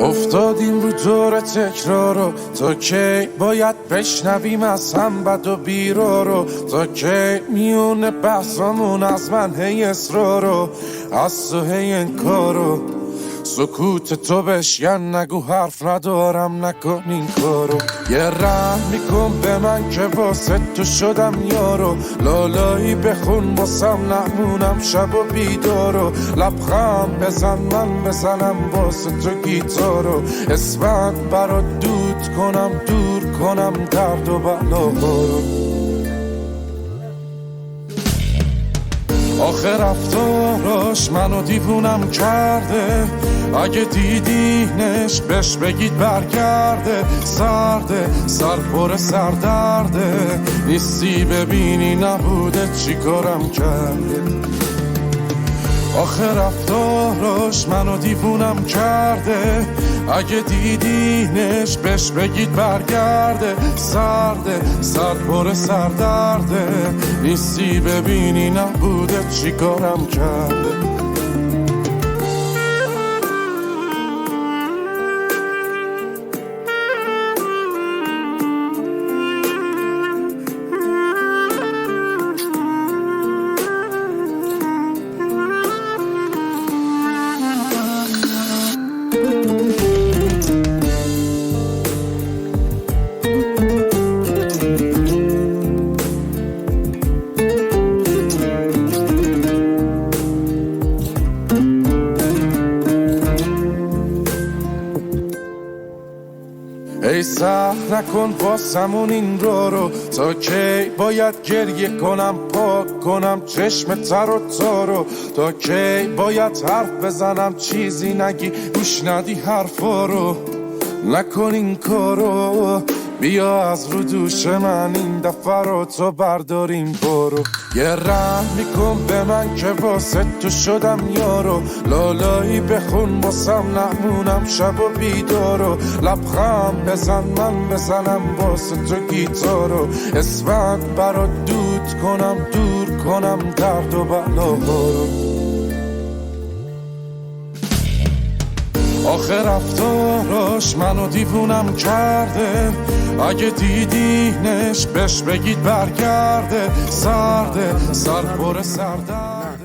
افتادیم رو دور تکرارو، تا کی باید بشنویم از هم بد و بیرا رو؟ تا کی میونه بحثامون از من هی اصرارو، از تو هی انکارو؟ سکوت تو بشکن، نگو حرف ندارم، نکن این کارو. یه رحم میکن به من که واسه تو شدم یارو، لالایی بخون واسم نمونم شب و بیدارو. لبخند بزن من بزنم واسه تو گیتارو، اسمت برات دود کنم، دور کنم درد و بلاهارو. آخه رفتاراش منو دیوونم کرده، اگه دیدینش بهش بگید برگرده. سرده سر پر سردرده، نیستی ببینی نبوده چی کارم کرده. آخه رفتاراش منو دیوونم کرده، اگه دیدینش بهش بگید برگرده. سرده سر پر سردرده، نیستی ببینی نبوده چی کارم کرده. ای سهر نکن واسمون این رو، تا کی باید گریه کنم پاک کنم چشم تر و تارو؟ تا کی باید حرف بزنم چیزی نگی گوش ندی حرفا رو؟ نکن این کارو، بیا از رو دوش من این دفعه رو تو برداریم برو. یه رحم میکن به من که واسه تو شدم یارو، لالایی بخون واسم نمونم شب و بیدارو. لبخند بزن من بزنم واسه تو گیتارو، اسمت برات دود کنم، دور کنم درد و بلاهارو. آخه رفتاراش منو دیوونم کرده، اگه دیدینش بهش بگید برگرده. سرده سر پر سردرده.